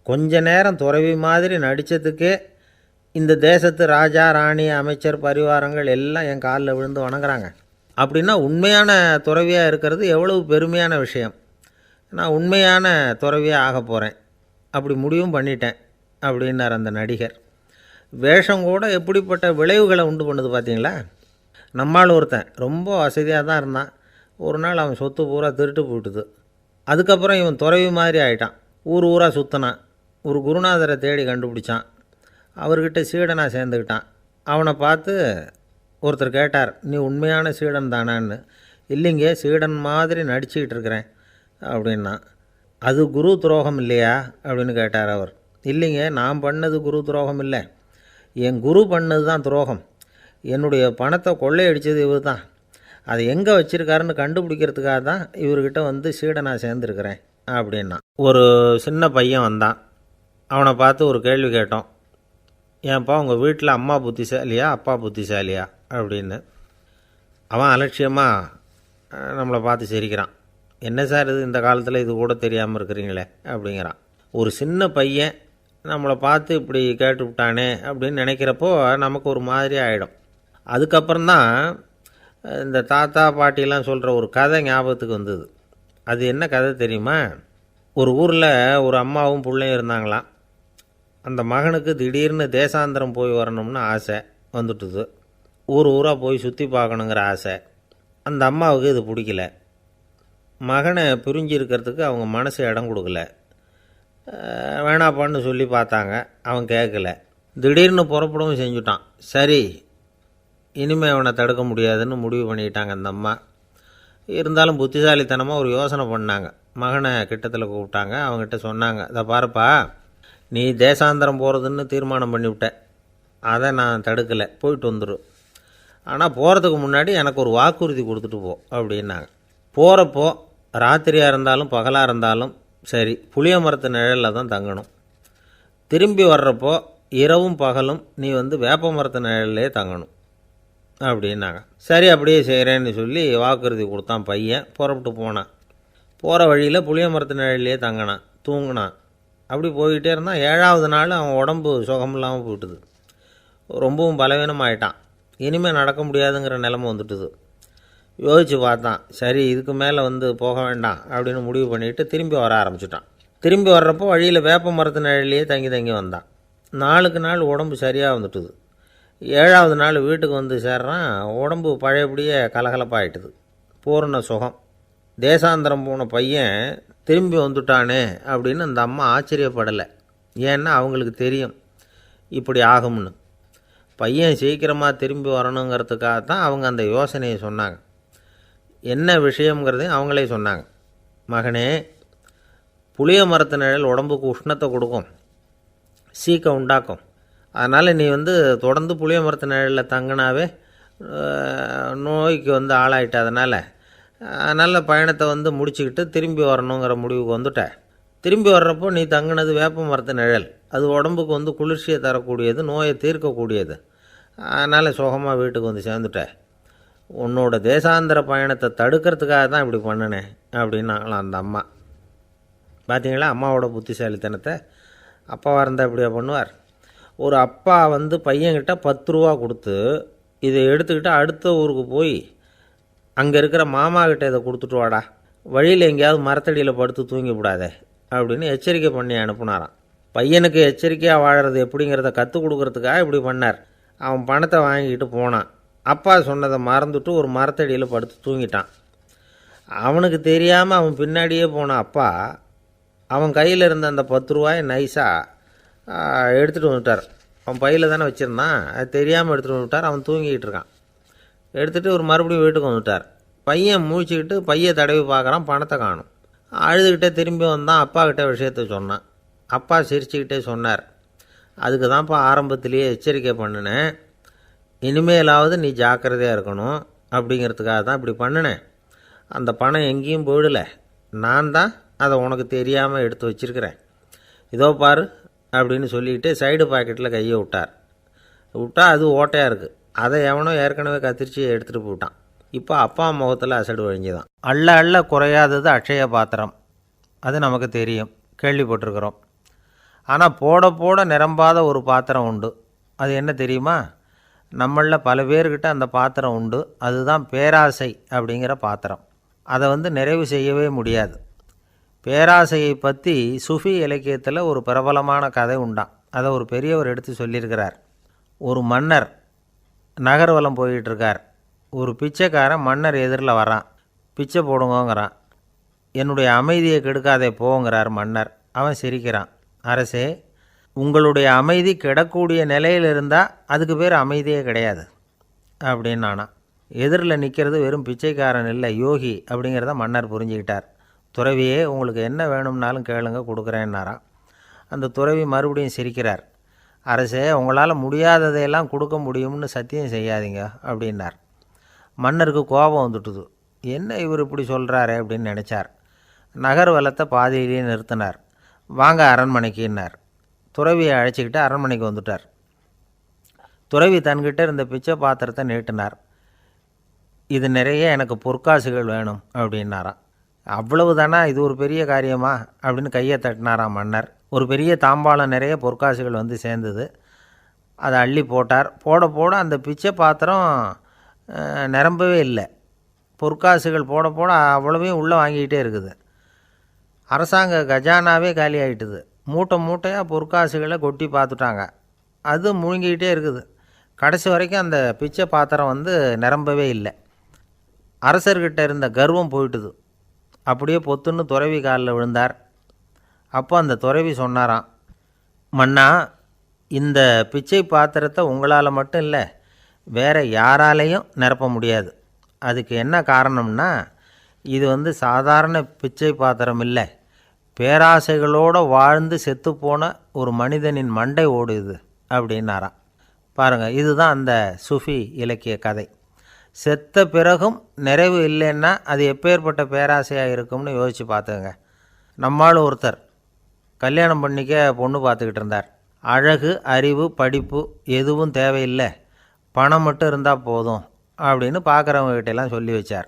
கொஞ்ச நேரம் துறவி மாதிரி நடித்ததுக்கே இந்த தேசத்து ராஜா ராணி அமைச்சர் பரிவாரங்கள் எல்லாம் என் காலில் விழுந்து வணங்குறாங்க. அப்படின்னா உண்மையான துறவியாக இருக்கிறது எவ்வளவு பெருமையான விஷயம். நான் உண்மையான துறவியாக ஆக போகிறேன், அப்படி முடிவும் பண்ணிட்டேன் அப்படின்னார் அந்த நடிகர். வேஷம் கூட எப்படிப்பட்ட விளைவுகளை உண்டு பண்ணுது பார்த்தீங்களா. நம்மால் ஒருத்தன் ரொம்ப வசதியாக தான் இருந்தான். ஒரு நாள் அவன் சொத்து பூரா திருட்டு போயிட்டுது. அதுக்கப்புறம் இவன் துறவி மாதிரி ஆகிட்டான். ஊர் ஊராக சுற்றினான். ஒரு குருநாதரை தேடி கண்டுபிடிச்சான். அவர்கிட்ட சீடனாக சேர்ந்துக்கிட்டான். அவனை பார்த்து ஒருத்தர் கேட்டார், நீ உண்மையான சீடன் தானான்னு. இல்லைங்க, சீடன் மாதிரி நடிச்சுக்கிட்டு இருக்கிறேன் அப்படின்னா. அது குரு துரோகம் இல்லையா அப்படின்னு கேட்டார் அவர். இல்லைங்க, நான் பண்ணது குரு துரோகம் இல்லை, என் குரு பண்ணது தான் துரோகம். என்னுடைய பணத்தை கொள்ளையடித்தது இவர் தான். அதை எங்கே வச்சுருக்காருன்னு கண்டுபிடிக்கிறதுக்காக தான் இவர்கிட்ட வந்து சீடனாக சேர்ந்துருக்கிறேன் அப்படின்னா. ஒரு சின்ன பையன் வந்தான். அவனை பார்த்து ஒரு கேள்வி கேட்டோம். ஏன்ப்பா உங்கள் வீட்டில் அம்மா புத்திசாலியா அப்பா புத்திசாலியா அப்படின்னு. அவன் அலட்சியமாக நம்மளை பார்த்து சிரிக்கிறான். என்ன சார் இது, இந்த காலத்தில் இது கூட தெரியாமல் இருக்கிறீங்களே அப்படிங்கிறான். ஒரு சின்ன பையன் நம்மளை பார்த்து இப்படி கேட்டுவிட்டானே அப்படின்னு நினைக்கிறப்போ நமக்கு ஒரு மாதிரி ஆகிடும். அதுக்கப்புறம்தான் இந்த தாத்தா பாட்டிலாம் சொல்கிற ஒரு கதை ஞாபகத்துக்கு வந்தது. அது என்ன கதை தெரியுமா? ஒரு ஊரில் ஒரு அம்மாவும் பிள்ளையும் இருந்தாங்களாம். அந்த மகனுக்கு திடீர்னு தேசாந்திரம் போய் வரணும்னு ஆசை வந்துட்டுது. ஊர் ஊராக போய் சுற்றி பார்க்கணுங்கிற ஆசை. அந்த அம்மாவுக்கு இது பிடிக்கல. மகனை பிரிஞ்சு இருக்கிறதுக்கு அவங்க மனசு இடம் கொடுக்கல. வேணாப்பான்னு சொல்லி பார்த்தாங்க, அவன் கேட்கல. திடீர்னு புறப்படவும் செஞ்சுட்டான். சரி, இனிமேல் அவனை தடுக்க முடியாதுன்னு முடிவு பண்ணிட்டாங்க அந்த அம்மா. இருந்தாலும் புத்திசாலித்தனமாக ஒரு யோசனை பண்ணாங்க. மகனை கிட்டத்தில் கூப்பிட்டாங்க. அவங்ககிட்ட சொன்னாங்க, இதை பாருப்பா, நீ தேசாந்திரம் போகிறதுன்னு தீர்மானம் பண்ணிவிட்ட, அதை நான் தடுக்கலை, போயிட்டு வந்துடும். ஆனால் போகிறதுக்கு முன்னாடி எனக்கு ஒரு வாக்குறுதி கொடுத்துட்டு போ அப்படின்னாங்க. போகிறப்போ ராத்திரியாக இருந்தாலும் பகலாக இருந்தாலும் சரி, புளிய மரத்து நிழலில் தான் தங்கணும். திரும்பி வர்றப்போ இரவும் பகலும் நீ வந்து வேப்ப மரத்து நிழல்லே தங்கணும் அப்படின்னாங்க. சரி, அப்படியே செய்கிறேன்னு சொல்லி வாக்குறுதி கொடுத்தான் பையன். புறப்பட்டு போனான். போகிற வழியில் புளிய மரத்து நிழல்லே தங்கினான், தூங்கினான். அப்படி போய்கிட்டே இருந்தான். 7வது நாள் அவன் உடம்பு சுகமில்லாமல் போயிட்டுது. ரொம்பவும் பலவீனமாயிட்டான். இனிமேல் நடக்க முடியாதுங்கிற நிலைமை வந்துட்டுது. யோசித்து பார்த்தான். சரி, இதுக்கு மேலே வந்து போக வேண்டாம் அப்படின்னு முடிவு பண்ணிவிட்டு திரும்பி வர ஆரம்பிச்சிட்டான். திரும்பி வர்றப்போ வழியில் வேப்ப மரத்து நிழல்லையே தங்கி தங்கி வந்தான். நாளுக்கு நாள் உடம்பு சரியாக வந்துட்டுது. 7வது நாள் வீட்டுக்கு வந்து சேர்றான். உடம்பு பழையபடியே கலகலப்பாயிட்டுது. பூர்ண சுகம். தேசாந்திரம் போன பையன் திரும்பி வந்துட்டானே அப்படின்னு அந்த அம்மா ஆச்சரியப்படலை. ஏன்னா அவங்களுக்கு தெரியும் இப்படி ஆகும்னு. பையன் சீக்கிரமாக திரும்பி வரணுங்கிறதுக்காக தான் அவங்க அந்த யோசனையை சொன்னாங்க. என்ன விஷயங்கிறதையும் அவங்களே சொன்னாங்க. மகனே, புளிய மரத்து நிழல் உடம்புக்கு உஷ்ணத்தை கொடுக்கும், சீக்கம் உண்டாக்கும். அதனால் நீ வந்து தொடர்ந்து புளிய மரத்து நிழலில் தங்கினாவே நோய்க்கு வந்து ஆளாயிட்ட. அதனால் பயணத்தை வந்து முடிச்சுக்கிட்டு திரும்பி வரணுங்கிற முடிவுக்கு வந்துட்ட. திரும்பி வர்றப்போ நீ தங்கினது வேப்ப மரத்து நிழல். அது உடம்புக்கு வந்து குளிர்ச்சியை தரக்கூடியது, நோயை தீர்க்கக்கூடியது. அதனால் சுகமாக வீட்டுக்கு வந்து சேர்ந்துட்ட. உன்னோட தேசாந்திர பயணத்தை தடுக்கிறதுக்காக தான் இப்படி பண்ணினேன் அப்படின்னாங்களாம் அந்த அம்மா. பார்த்தீங்களா அம்மாவோட புத்திசாலித்தனத்தை? அப்பாவாக இருந்தால் இப்படியா பண்ணுவார்? ஒரு அப்பா வந்து பையன்கிட்ட 10 ரூபா கொடுத்து இதை எடுத்துக்கிட்டு அடுத்த ஊருக்கு போய் அங்கே இருக்கிற மாமா கிட்ட இதை கொடுத்துட்டு வாடா, வழியில் எங்கேயாவது மரத்தடியில் படுத்து தூங்கி விடாதே அப்படின்னு எச்சரிக்கை பண்ணி அனுப்புனாராம். பையனுக்கு எச்சரிக்கையாக வாழறது எப்படிங்கிறத கற்றுக் கொடுக்கறதுக்காக இப்படி பண்ணார். அவன் பணத்தை வாங்கிக்கிட்டு போனான். அப்பா சொன்னதை மறந்துட்டு ஒரு மரத்தடியில் படுத்து தூங்கிட்டான். அவனுக்கு தெரியாமல் அவன் பின்னாடியே போன அப்பா அவன் கையில் இருந்த அந்த 10 ரூபாயை நைஸாக எடுத்துகிட்டு வந்துட்டார். அவன் பையில் தானே வச்சுருந்தான், அது தெரியாமல் எடுத்துகிட்டு வந்துட்டார். அவன் தூங்கிக்கிட்டு இருக்கான். எடுத்துகிட்டு ஒரு மறுபடியும் வீட்டுக்கு வந்துட்டார். பையன் முழிச்சுக்கிட்டு பையை தடவி பார்க்குறான், பணத்தை காணும். அழுதுகிட்டே திரும்பி வந்தான். அப்பா கிட்ட விஷயத்த சொன்னான். அப்பா சிரிச்சுக்கிட்டே சொன்னார், அதுக்கு தான்ப்பா ஆரம்பத்திலேயே எச்சரிக்கை பண்ணினேன், இனிமேலாவது நீ ஜாக்கிரதையாக இருக்கணும் அப்படிங்கிறதுக்காக தான் இப்படி பண்ணினேன். அந்த பணம் எங்கேயும் போயிடலை, நான் தான் அதை உனக்கு தெரியாமல் எடுத்து வச்சிருக்கிறேன். இதோ பாரு, அப்படின்னு சொல்லிட்டு சைடு பாக்கெட்டில் கையை விட்டால் அது ஓட்டையாக இருக்குது. அதை எவனோ ஏற்கனவே கத்திரிச்சு எடுத்துகிட்டு போட்டான். இப்போ அப்பா முகத்தில் அசடு வழிஞ்சுதான். அள்ள அள்ள குறையாதது அட்சய பாத்திரம், அது நமக்கு தெரியும், கேள்விப்பட்டிருக்கிறோம். ஆனால் போட போட நிரம்பாத ஒரு பாத்திரம் உண்டு. அது என்ன தெரியுமா? நம்மளில் பல பேர்கிட்ட அந்த பாத்திரம் உண்டு. அதுதான் பேராசை அப்படிங்கிற பாத்திரம். அதை நிறைவு செய்யவே முடியாது. பேராசையை பற்றி சுஃபி இலக்கியத்தில் ஒரு பிரபலமான கதை உண்டாம். அதை ஒரு பெரியவர் எடுத்து சொல்லியிருக்கிறார். ஒரு மன்னர் நகர்வலம் போயிட்டுருக்கார். ஒரு பிச்சைக்காரன் மன்னர் எதிரில் வரான். பிச்சை போடுங்கங்கிறான். என்னுடைய அமைதியை கெடுக்காதே போங்கிறார் மன்னர். அவன் சிரிக்கிறான். அரசே, உங்களுடைய அமைதி கெடக்கூடிய நிலையில் இருந்தால் அதுக்கு பேர் அமைதியே கிடையாது அப்படின்னு நானா. எதிரில் நிற்கிறது வெறும் பிச்சைக்காரன் இல்லை, யோகி அப்படிங்கிறத மன்னர் புரிஞ்சுக்கிட்டார். துறவியே, உங்களுக்கு என்ன வேணும்னாலும் கேளுங்க, கொடுக்குறேன்னாராம். அந்த துறவி மறுபடியும் சிரிக்கிறார். அரசே, உங்களால் முடியாததையெல்லாம் கொடுக்க முடியும்னு சத்தியம் செய்யாதீங்க அப்படின்னார். மன்னருக்கு கோபம் வந்துட்டுது. என்ன இவர் இப்படி சொல்கிறாரே அப்படின்னு நினச்சார். நகர்வலத்தை பாதியிலேயே நிறுத்தினார். வாங்க அரண்மனைக்குன்னார். துறவியை அழைச்சிக்கிட்டு அரண்மனைக்கு வந்துட்டார். துறவி தன்கிட்ட இருந்த பிச்சை பாத்திரத்தை நீட்டினார். இது நிறைய எனக்கு பொற்காசுகள் வேணும் அப்படின்னாராம். அவ்வளவு தானா, இது ஒரு பெரிய காரியமா அப்படின்னு கையை தட்டினாராம் மன்னர். ஒரு பெரிய தாம்பாளம் நிறைய பொற்காசுகள் சேர்ந்தது. அதை அள்ளி போட்டார். போட போட அந்த பிச்சை பாத்திரம் நிரம்பவே இல்லை. பொற்காசுகள் போட போட அவ்வளவையும் உள்ளே வாங்கிக்கிட்டே இருக்குது. அரசாங்க கஜானாவே காலி ஆகிட்டுது. மூட்டை மூட்டையாக பொற்காசுகளை கொட்டி பார்த்துட்டாங்க. அது முழுங்கிக்கிட்டே இருக்குது. கடைசி வரைக்கும் அந்த பிச்சை பாத்திரம் நிரம்பவே இல்லை. அரசர்கிட்ட இருந்த கர்வம் போயிட்டுது. அப்படியே பொத்துன்னு துறவி காலில் விழுந்தார். அப்போ அந்த துறவி சொன்னாராம், மன்னா, இந்த பிச்சை பாத்திரத்தை உங்களால் மட்டும் இல்லை, வேறு யாராலையும் நிரப்ப முடியாது. அதுக்கு என்ன காரணம்னா, இது சாதாரண பிச்சை பாத்திரம் இல்லை, பேராசைகளோடு வாழ்ந்து செத்துப்போன ஒரு மனிதனின் மண்டை ஓடுது அப்படின்னாராம். பாருங்கள், இதுதான் அந்த சுஃபி இலக்கிய கதை. செத்த பிறகும் நிறைவு இல்லைன்னா அது எப்பேற்பட்ட பேராசையாக இருக்கும்னு யோசித்து பார்த்துங்க. நம்மால் ஒருத்தர் கல்யாணம் பண்ணிக்க பொண்ணு பார்த்துக்கிட்டு இருந்தார். அழகு, அறிவு, படிப்பு எதுவும் தேவையில்லை, பணம் மட்டும் இருந்தால் போதும் அப்படின்னு பார்க்குறவங்ககிட்டெல்லாம் சொல்லி வச்சார்.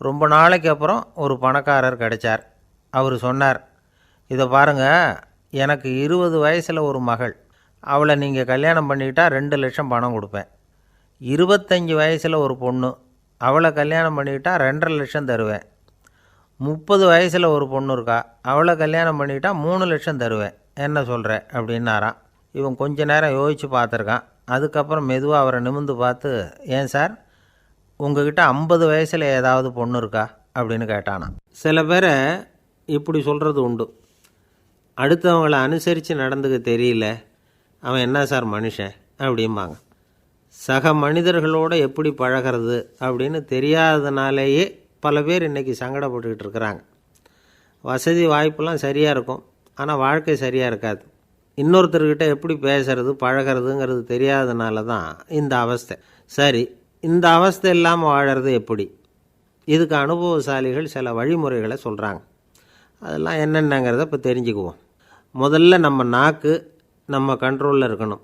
ரொம்ப நாளைக்கு அப்புறம் ஒரு பணக்காரர் கிடைச்சார். அவர் சொன்னார், இதை பாருங்கள், எனக்கு 20 வயசில் ஒரு மகள், அவளை நீங்கள் கல்யாணம் பண்ணிக்கிட்டா 2 லட்சம் பணம் கொடுப்பேன். 25 வயசில் ஒரு பொண்ணு, அவளை கல்யாணம் பண்ணிக்கிட்டா 2.5 லட்சம் தருவேன். 30 வயசில் ஒரு பொண்ணு இருக்கா, அவளை கல்யாணம் பண்ணிக்கிட்டா 3 லட்சம் தருவேன். என்ன சொல்கிற அப்படின்னாராம். இவன் கொஞ்ச நேரம் யோசித்து பார்த்துருக்கான். அதுக்கப்புறம் மெதுவாக அவரை நிமிர்ந்து பார்த்து, ஏன் சார், உங்ககிட்ட 50 வயசில் ஏதாவது பொண்ணு இருக்கா அப்படின்னு கேட்டானான். சில பேரை இப்படி சொல்கிறது உண்டு. அடுத்தவங்களை அனுசரித்து நடந்துக்க தெரியல, அவன் என்ன சார் மனுஷன் அப்படிம்பாங்க. சக மனிதர்களோடு எப்படி பழகிறது அப்படின்னு தெரியாததுனாலேயே பல பேர் இன்றைக்கி சங்கடப்பட்டுக்கிட்டு இருக்கிறாங்க. வசதி வாய்ப்பெல்லாம் சரியாக இருக்கும், ஆனால் வாழ்க்கை சரியாக இருக்காது. இன்னொருத்தர்கிட்ட எப்படி பேசுறது பழகிறதுங்கிறது தெரியாததுனால தான் இந்த அவஸ்தை. சரி, இந்த அவஸ்தை இல்லாமல் வாழறது எப்படி? இதுக்கு அனுபவசாலிகள் சில வழிமுறைகளை சொல்கிறாங்க. அதெல்லாம் என்னென்னங்கிறத இப்போ தெரிஞ்சுக்குவோம். முதல்ல நம்ம நாக்கு நம்ம கண்ட்ரோலில் இருக்கணும்.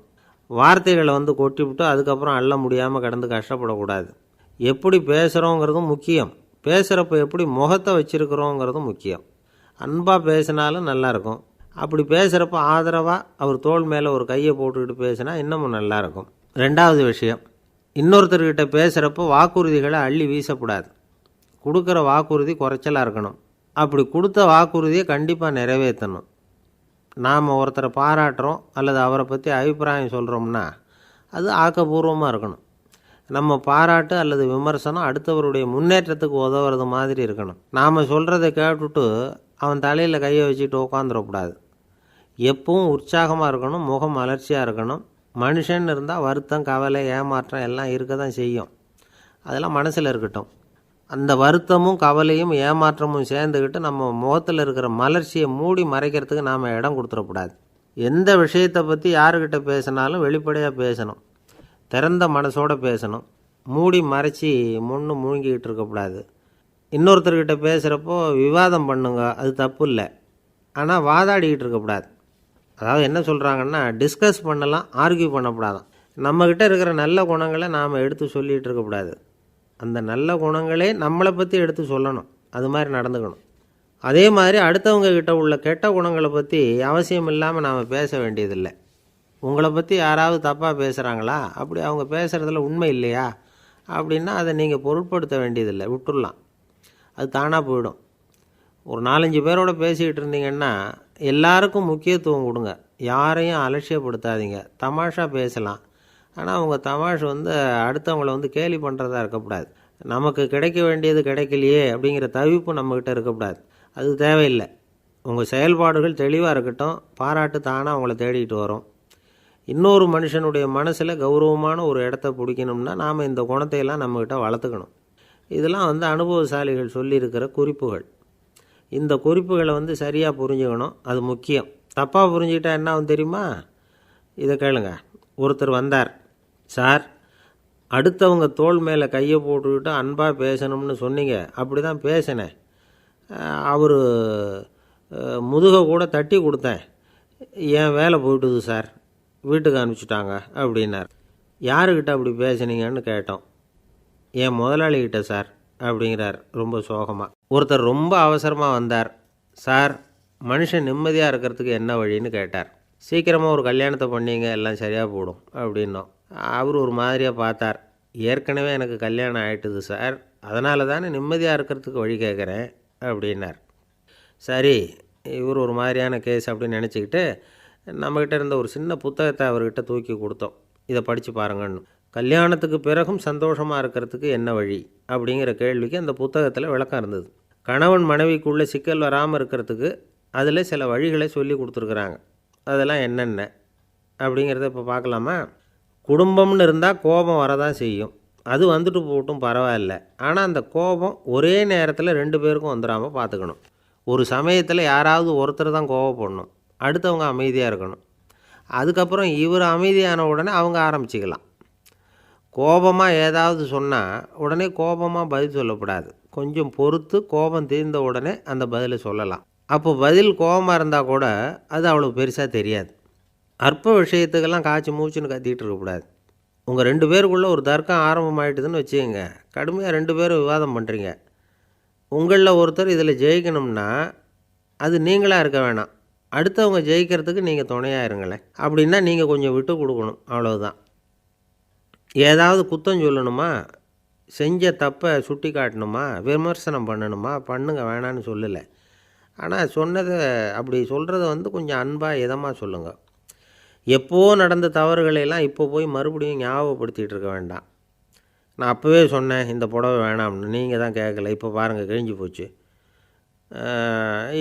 வார்த்தைகளை கொட்டிவிட்டு அதுக்கப்புறம் அள்ள முடியாமல் கடந்து கஷ்டப்படக்கூடாது. எப்படி பேசுகிறோங்கிறதும் முக்கியம், பேசுகிறப்ப எப்படி முகத்தை வச்சுருக்கிறோங்கிறதும் முக்கியம். அன்பாக பேசினாலும் நல்லாயிருக்கும். அப்படி பேசுகிறப்ப ஆதரவாக அவர் தோள் மேலே ஒரு கையை போட்டுக்கிட்டு பேசினா இன்னமும் நல்லாயிருக்கும். ரெண்டாவது விஷயம், இன்னொருத்தர்கிட்ட பேசுகிறப்போ வாக்குறுதிகளை அள்ளி வீசக்கூடாது. கொடுக்குற வாக்குறுதி குறைச்சலாக இருக்கணும். அப்படி கொடுத்த வாக்குறுதியை கண்டிப்பாக நிறைவேற்றணும். நாம் ஒருத்தரை பாராட்டுறோம் அல்லது அவரை பற்றி அபிப்பிராயம் சொல்கிறோம்னா அது ஆக்கப்பூர்வமாக இருக்கணும். நம்ம பாராட்டு அல்லது விமர்சனம் அடுத்தவருடைய முன்னேற்றத்துக்கு உதவுறது மாதிரி இருக்கணும். நாம் சொல்கிறத கேட்டுட்டு அவன் தலையில் கையை வச்சுட்டு உட்காந்துடக்கூடாது. எப்பவும் உற்சாகமாக இருக்கணும், முகம் மலர்ச்சியாக இருக்கணும். மனுஷன் இருந்தால் வருத்தம், கவலை, ஏமாற்றம் எல்லாம் இருக்க தான் செய்யும். அதெல்லாம் மனசில் இருக்கட்டும். அந்த வருத்தமும் கவலையும் ஏமாற்றமும் சேர்ந்துக்கிட்டு நம்ம முகத்தில் இருக்கிற மலர்ச்சியை மூடி மறைக்கிறதுக்கு நாம் இடம் கொடுத்துடக்கூடாது. எந்த விஷயத்தை பற்றி யாருக்கிட்ட பேசினாலும் வெளிப்படையாக பேசணும், திறந்த மனசோடு பேசணும். மூடி மறைச்சி முழுங்கிக்கிட்டு இருக்கக்கூடாது. இன்னொருத்தர்கிட்ட பேசுகிறப்போ விவாதம் பண்ணுங்க, அது தப்பு இல்லை. ஆனால் வாதாடிக்கிட்டு இருக்கக்கூடாது. அதாவது என்ன சொல்கிறாங்கன்னா, டிஸ்கஸ் பண்ணலாம், ஆர்கியூ பண்ணக்கூடாதான். நம்மக்கிட்ட இருக்கிற நல்ல குணங்களை நாம் எடுத்து சொல்லிகிட்டு இருக்கக்கூடாது. அந்த நல்ல குணங்களே நம்மளை பற்றி எடுத்து சொல்லணும். அது மாதிரி நடந்துக்கணும். அதே மாதிரி அடுத்தவங்க கிட்ட உள்ள கெட்ட குணங்களை பற்றி அவசியம் இல்லாமல் நாம் பேச வேண்டியதில்லை. உங்களை பற்றி யாராவது தப்பாக பேசுகிறாங்களா, அப்படி அவங்க பேசுகிறதுல உண்மை இல்லையா அப்படின்னா அதை நீங்கள் பொருட்படுத்த வேண்டியதில்லை, விட்டுடலாம். அது தானாக போயிடும். ஒரு 4-5 பேரோட பேசிக்கிட்டு இருந்தீங்கன்னா எல்லாருக்கும் முக்கியத்துவம் கொடுங்க, யாரையும் அலட்சியப்படுத்தாதீங்க. தமாஷா பேசலாம், ஆனால் அவங்க தமாஷ் அடுத்தவங்களை கேலி பண்ணுறதா இருக்கக்கூடாது. நமக்கு கிடைக்க வேண்டியது கிடைக்கலையே அப்படிங்கிற தவிப்பு நம்மக்கிட்ட இருக்கக்கூடாது. அது தேவையில்லை. உங்கள் செயல்பாடுகள் தெளிவாக இருக்கட்டும், பாராட்டு தானாக அவங்கள தேடிட்டு வரும். இன்னொரு மனுஷனுடைய மனசில் கௌரவமான ஒரு இடத்த பிடிக்கணும்னா நாம் இந்த குணத்தையெல்லாம் நம்மக்கிட்ட வளர்த்துக்கணும். இதெல்லாம் அனுபவசாலிகள் சொல்லியிருக்கிற குறிப்புகள். இந்த குறிப்புகளை சரியாக புரிஞ்சுக்கணும், அது முக்கியம். தப்பாக புரிஞ்சுக்கிட்டா என்ன ஆகும் தெரியுமா? இதை கேளுங்க. ஒருத்தர் வந்தார், சார் அடுத்தவங்க தோள் மேலே கையை போட்டுக்கிட்டு அன்பாக பேசணும்னு சொன்னீங்க, அப்படி தான் பேசினேன். அவர் முதுகை கூட தட்டி கொடுத்தேன், என் வேலை போயிட்டுது சார், வீட்டுக்கு அனுப்பிச்சிட்டாங்க அப்படின்னார். யாருக்கிட்ட அப்படி பேசுனீங்கன்னு கேட்டோம். என் முதலாளிகிட்ட சார் அப்படிங்கிறார் ரொம்ப சோகமாக. ஒருத்தர் ரொம்ப அவசரமாக வந்தார், சார் மனுஷன் நிம்மதியாக இருக்கிறதுக்கு என்ன வழின்னு கேட்டார். சீக்கிரமாக ஒரு கல்யாணத்தை பண்ணிங்க, எல்லாம் சரியாக போடும் அப்படின்னோம். அவர் ஒரு மாதிரியாக பார்த்தார். ஏற்கனவே எனக்கு கல்யாணம் ஆகிட்டுது சார், அதனால தானே நிம்மதியாக இருக்கிறதுக்கு வழி கேட்குறேன் அப்படின்னார். சரி, இவர் ஒரு மாதிரியான கேஸ் அப்படின்னு நினச்சிக்கிட்டு நம்மக்கிட்ட இருந்த ஒரு சின்ன புத்தகத்தை அவர்கிட்ட தூக்கி கொடுத்தோம். இதை படித்து பாருங்கன்னு. கல்யாணத்துக்கு பிறகும் சந்தோஷமாக இருக்கிறதுக்கு என்ன வழி அப்படிங்கிற கேள்விக்கு அந்த புத்தகத்தில் விளக்கம் இருந்தது. கணவன் மனைவிக்குள்ளே சிக்கல் வராமல் இருக்கிறதுக்கு அதில் சில வழிகளை சொல்லி கொடுத்துருக்குறாங்க. அதெல்லாம் என்னென்ன அப்படிங்கிறத இப்போ பார்க்கலாமா? குடும்பம்னு இருந்தால் கோபம் வரதான் செய்யும், அது வந்துட்டு போகட்டும், பரவாயில்ல. ஆனால் அந்த கோபம் ஒரே நேரத்தில் 2 பேருக்கும் வந்துடாமல் பார்த்துக்கணும். ஒரு சமயத்தில் யாராவது ஒருத்தர் தான் கோபப்படணும், அடுத்தவங்க அமைதியாக இருக்கணும். அதுக்கப்புறம் இவர் அமைதியான உடனே அவங்க ஆரம்பிச்சிக்கலாம். கோபமாக ஏதாவது சொன்னால் உடனே கோபமாக பதில் சொல்லக்கூடாது. கொஞ்சம் பொறுத்து கோபம் தீர்ந்த உடனே அந்த பதிலை சொல்லலாம். அப்போ பதில் கோபமாக இருந்தால் கூட அது அவ்வளோ பெருசாக தெரியாது. அற்ப விஷயத்துக்கெல்லாம் காய்ச்சி மூச்சுன்னு கத்திக்கிட்டு இருக்கக்கூடாது. உங்கள் 2 பேருக்குள்ளே ஒரு தர்க்கம் ஆரம்பமாயிட்டுதுன்னு வச்சுக்கோங்க. கடுமையாக 2 பேரும் விவாதம் பண்ணுறீங்க. உங்களில் ஒருத்தர் இதில் ஜெயிக்கணும்னா அது நீங்களாக இருக்க வேணாம், அடுத்தவங்க ஜெயிக்கிறதுக்கு நீங்கள் துணையாக இருங்களேன். அப்படின்னா நீங்கள் கொஞ்சம் விட்டு கொடுக்கணும், அவ்வளவுதான். ஏதாவது குத்தம் சொல்லணுமா, செஞ்ச தப்பை சுட்டி காட்டணுமா, விமர்சனம் பண்ணணுமா, பண்ணுங்க, வேணான்னு சொல்லலை. ஆனால் சொன்னதை அப்படி சொல்கிறத கொஞ்சம் அன்பாக இதமாக சொல்லுங்கள். எப்போ நடந்த தவறுகளையெல்லாம் இப்போ போய் மறுபடியும் ஞாபகப்படுத்திகிட்டு இருக்க வேண்டாம். நான் அப்போவே சொன்னேன் இந்த புடவை வேணாம்னு, நீங்கள் தான் கேட்கல, இப்போ பாருங்கள் கிழிஞ்சு போச்சு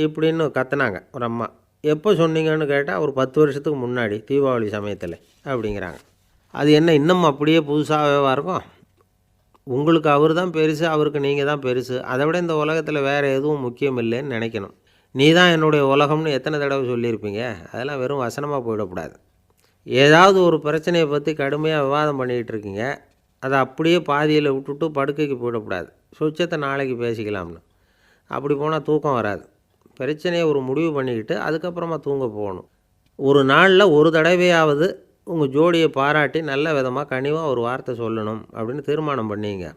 இப்படின்னு கத்துனாங்க ஒரு அம்மா. எப்போ சொன்னீங்கன்னு கேட்டால் ஒரு 10 வருஷத்துக்கு முன்னாடி தீபாவளி சமயத்தில் அப்படிங்கிறாங்க. அது என்ன இன்னும் அப்படியே புதுசாகவே இருக்கும்? உங்களுக்கு அவர் தான் பெருசு, அவருக்கு நீங்கள் தான் பெருசு. அதை விட இந்த உலகத்தில் வேறு எதுவும் முக்கியம் இல்லைன்னு நினைக்கணும். நீ தான் என்னுடைய உலகம்னு எத்தனை தடவை சொல்லியிருப்பீங்க? அதெல்லாம் வெறும் வசனமாக போயிடக்கூடாது. ஏதாவது ஒரு பிரச்சனையை பற்றி கடுமையாக விவாதம் பண்ணிக்கிட்டு இருக்கீங்க, அதை அப்படியே பாதியில் விட்டுட்டு படுக்கைக்கு போயிடக்கூடாது. சுச்சத்தை நாளைக்கு பேசிக்கலாம்னு. அப்படி போனால் தூக்கம் வராது. பிரச்சனையை ஒரு முடிவு பண்ணிக்கிட்டு அதுக்கப்புறமா தூங்க போகணும். ஒரு நாளில் ஒரு தடவையாவது உங்கள் ஜோடியை பாராட்டி நல்ல விதமாக கனிவாக ஒரு வார்த்தை சொல்லணும் அப்படின்னு தீர்மானம் பண்ணிங்க.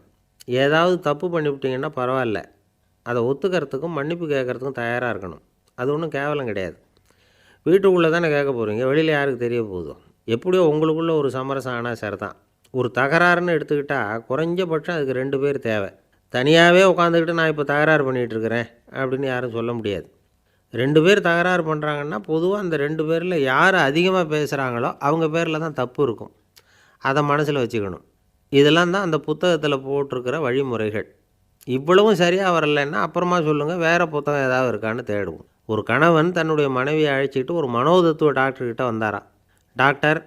ஏதாவது தப்பு பண்ணிவிட்டீங்கன்னா பரவாயில்ல, அதை ஒத்துக்கிறதுக்கும் மன்னிப்பு கேட்குறதுக்கும் தயாராக இருக்கணும். அது ஒன்றும் கேவலம் கிடையாது. வீட்டுக்குள்ளே தானே கேட்க போகிறீங்க, வெளியில் யாருக்கு தெரிய போகுதோ? எப்படியோ உங்களுக்குள்ளே ஒரு சமரசம் ஆனால் சரிதான். ஒரு தகராறுன்னு எடுத்துக்கிட்டால் குறைஞ்சபட்சம் அதுக்கு 2 பேர் தேவை. தனியாகவே உட்காந்துக்கிட்டு நான் இப்போ தகராறு பண்ணிகிட்ருக்கிறேன் அப்படின்னு யாரும் சொல்ல முடியாது. 2 பேர் தகராறு பண்ணுறாங்கன்னா பொதுவாக அந்த 2 பேரில் யார் அதிகமாக பேசுகிறாங்களோ அவங்க பேரில் தான் தப்பு இருக்கும். அதை மனசில் வச்சுக்கணும். இதெல்லாம் தான் அந்த புத்தகத்தில் போட்டிருக்கிற வழிமுறைகள். இவ்வளவும் சரியாக வரலைன்னா அப்புறமா சொல்லுங்கள், வேறு புத்தகம் ஏதாவது இருக்கான்னு தேடுவோம். ஒரு கணவன் தன்னுடைய மனைவியை அழைச்சிட்டு ஒரு மனோதத்துவ டாக்டர்கிட்ட வந்தாராம். டாக்டர்,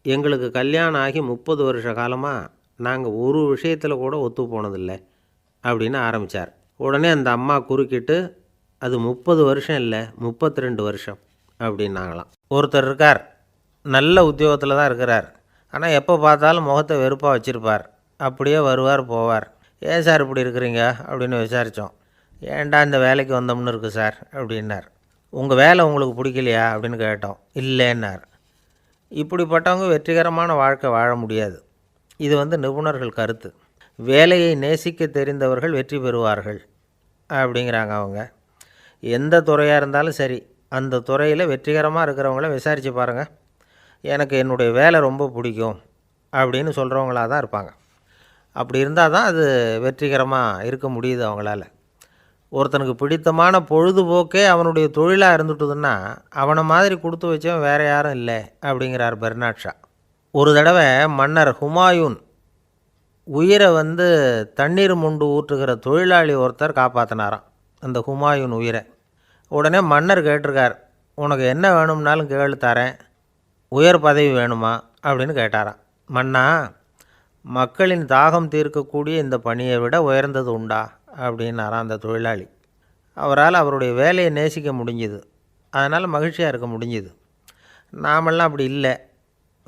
எங்களுக்கு கல்யாணம் ஆகி 30 வருஷ காலமாக நாங்கள் ஒரு விஷயத்தில் கூட ஒத்து போனதில்லை அப்படின்னு ஆரம்பித்தார். உடனே அந்த அம்மா குறுக்கிட்டு, அது 30 வருஷம் இல்லை 32 வருஷம் அப்படின்னாங்களாம். ஒருத்தர் இருக்கார், நல்ல உத்தியோகத்தில் தான் இருக்கிறார், ஆனால் எப்போ பார்த்தாலும் முகத்தை வெறுப்பாக வச்சுருப்பார். அப்படியே வருவார் போவார். ஏன் சார் இப்படி இருக்கிறீங்க அப்படின்னு விசாரித்தோம். ஏன்டா இந்த வேலைக்கு வந்தோம்னு இருக்குது சார் அப்படின்னார். உங்கள் வேலை உங்களுக்கு பிடிக்கலையா அப்படின்னு கேட்டோம். இல்லைன்னார். இப்படிப்பட்டவங்க வெற்றிகரமான வாழ்க்கை வாழ முடியாது. இது நிபுணர்கள் கருத்து. வேலையை நேசிக்க தெரிந்தவர்கள் வெற்றி பெறுவார்கள் அப்படிங்கிறாங்க அவங்க. எந்த துறையாக இருந்தாலும் சரி, அந்த துறையில் வெற்றிகரமாக இருக்கிறவங்கள விசாரித்து பாருங்கள். எனக்கு என்னுடைய வேலை ரொம்ப பிடிக்கும் அப்படின்னு சொல்கிறவங்களாக தான் இருப்பாங்க. அப்படி இருந்தால் தான் அது வெற்றிகரமாக இருக்க முடியுது அவங்களால. ஒருத்தனுக்கு பிடித்தமான பொழுதுபோக்கே அவனுடைய தொழிலாக இருந்துட்டுதுன்னா அவனை மாதிரி கொடுத்து வச்சவன் வேறு யாரும் இல்லை அப்படிங்கிறார் பெர்னாட் ஷா. ஒரு தடவை மன்னர் ஹுமாயூன் உயிரை தண்ணீர் மொண்டு ஊற்றுகிற தொழிலாளி ஒருத்தர் காப்பாற்றினாராம் அந்த ஹுமாயூன் உயிரை. உடனே மன்னர் கேட்டிருக்கார், உனக்கு என்ன வேணும்னாலும் கேளு தரேன், உயர் பதவி வேணுமா அப்படின்னு கேட்டாராம். மன்னா, மக்களின் தாகம் தீர்க்கக்கூடிய இந்த பணியை விட உயர்ந்தது உண்டா அப்படின்னாராம் அந்த தொழிலாளி. அவரால் அவருடைய வேலையை நேசிக்க முடிஞ்சுது, அதனால் மகிழ்ச்சியாக இருக்க முடிஞ்சுது. நாமெல்லாம் அப்படி இல்லை.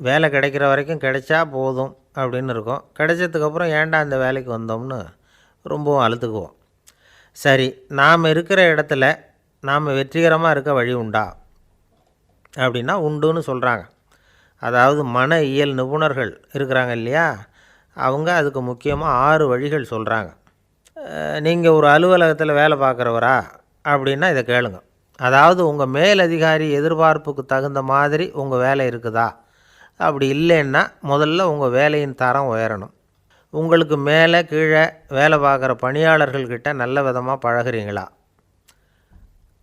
வேலை கிடைக்கிற வரைக்கும் கிடைச்சா போதும் அப்படின்னு இருக்கோம். கிடைச்சதுக்கப்புறம் ஏன்டா இந்த வேலைக்கு வந்தோம்னு ரொம்பவும் அழுத்துக்குவோம். சரி, நாம் இருக்கிற இடத்துல நாம் வெற்றிகரமாக இருக்க வழி உண்டா அப்படின்னா உண்டுன்னு சொல்கிறாங்க. அதாவது மன இயல் நிபுணர்கள் இருக்கிறாங்க இல்லையா, அவங்க அதுக்கு முக்கியமாக 6 வழிகள் சொல்கிறாங்க. நீங்கள் ஒரு அலுவலகத்தில் வேலை பார்க்குறவரா அப்படின்னா இதை கேளுங்க. அதாவது உங்கள் மேலதிகாரி எதிர்பார்ப்புக்கு தகுந்த மாதிரி உங்கள் வேலை இருக்குதா? அப்படி இல்லைன்னா முதல்ல உங்கள் வேலையின் தரம் உயரணும். உங்களுக்கு மேலே கீழே வேலை பார்க்குற பணியாளர்கள்கிட்ட நல்ல விதமாக பழகிறீங்களா?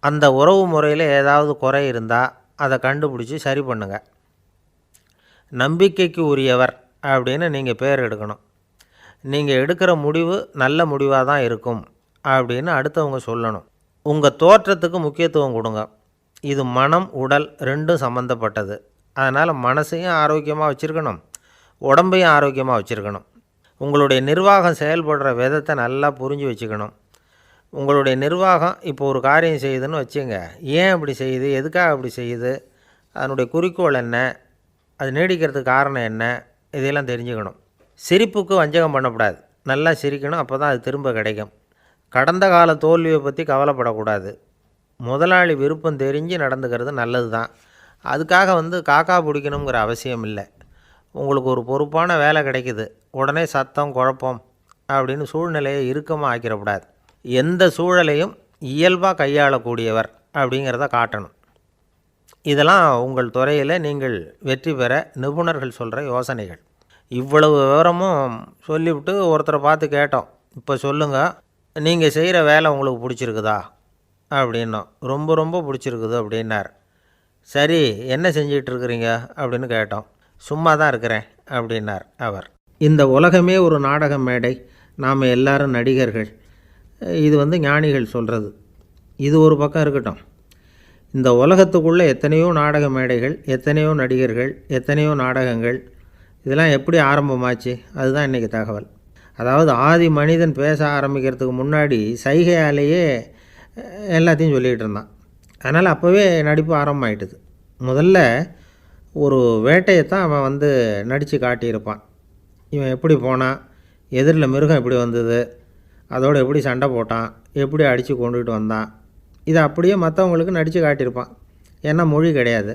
அந்த உறவு முறையில் ஏதாவது குறை இருந்தால் அதை கண்டுபிடிச்சி சரி பண்ணுங்கள். நம்பிக்கைக்கு உரியவர் அப்படின்னு நீங்கள் பேர் எடுக்கணும். நீங்கள் எடுக்கிற முடிவு நல்ல முடிவாக தான் இருக்கும் அப்படின்னு அடுத்தவங்க சொல்லணும். உங்கள் தோற்றத்துக்கு முக்கியத்துவம் கொடுங்க. இது மனம் உடல் ரெண்டும் சம்மந்தப்பட்டது. அதனால் மனசையும் ஆரோக்கியமாக வச்சுருக்கணும், உடம்பையும் ஆரோக்கியமாக வச்சுருக்கணும். உங்களுடைய நிர்வாகம் செயல்படுற விதத்தை நல்லா புரிஞ்சு வச்சுக்கணும். உங்களுடைய நிர்வாகம் இப்போ ஒரு காரியம் செய்யுதுன்னு வச்சுங்க, ஏன் அப்படி செய்யுது, எதுக்காக அப்படி செய்யுது, அதனுடைய குறிக்கோள் என்ன, அது நீடிக்கிறதுக்கு காரணம் என்ன, இதையெல்லாம் தெரிஞ்சுக்கணும். சிரிப்புக்கு வஞ்சகம் பண்ணக்கூடாது. நல்லா சிரிக்கணும், அப்போ தான் அது திரும்ப கிடைக்கும். கடந்த கால தோல்வியை பற்றி கவலைப்படக்கூடாது. முதலாளி விருப்பம் தெரிஞ்சு நடந்துக்கிறது நல்லது தான். அதுக்காக காக்கா பிடிக்கணுங்கிற அவசியம் இல்லை. உங்களுக்கு ஒரு பொறுப்பான வேலை கிடைக்குது, உடனே சத்தம் குழப்பம் அப்படின்னு சூழ்நிலையை இறுக்கமாக ஆக்கிடக்கூடாது. எந்த சூழலையும் இயல்பாக கையாளக்கூடியவர் அப்படிங்கிறத காட்டணும். இதெல்லாம் உங்கள் துறையில் நீங்கள் வெற்றி பெற நிபுணர்கள் சொல்கிற யோசனைகள். இவ்வளவு விவரமும் சொல்லிவிட்டு ஒருத்தரை பார்த்து கேட்டோம், இப்போ சொல்லுங்கள், நீங்கள் செய்கிற வேலை உங்களுக்கு பிடிச்சிருக்குதா அப்படின்னோம். ரொம்ப ரொம்ப பிடிச்சிருக்குது அப்படின்னார். சரி, என்ன செஞ்சிகிட்ருக்குறீங்க அப்படின்னு கேட்டோம். சும்மா தான் இருக்கிறேன் அப்படின்னார் அவர். இந்த உலகமே ஒரு நாடக மேடை, நாம் எல்லாரும் நடிகர்கள். இது ஞானிகள் சொல்கிறது. இது ஒரு பக்கம் இருக்கட்டும். இந்த உலகத்துக்குள்ளே எத்தனையோ நாடக மேடைகள், எத்தனையோ நடிகர்கள், எத்தனையோ நாடகங்கள், இதெல்லாம் எப்படி ஆரம்பமாச்சு? அதுதான் இன்றைக்கி தகவல். அதாவது ஆதி மனிதன் பேச ஆரம்பிக்கிறதுக்கு முன்னாடி சைகையாலேயே எல்லாத்தையும் சொல்லிகிட்டு இருந்தான். அதனால் அப்போவே நடிப்பு ஆரம்பமாயிட்டுது. முதல்ல ஒரு வேட்டையைத்தான் அவன் நடித்து காட்டியிருப்பான். இவன் எப்படி போனான், எதிரில் மிருகம் எப்படி வந்தது, அதோடு எப்படி சண்டை போட்டான், எப்படி அடித்து கொண்டுகிட்டு வந்தான், இதை அப்படியே மற்றவங்களுக்கு நடித்து காட்டியிருப்பான். ஏன்னா மொழி கிடையாது.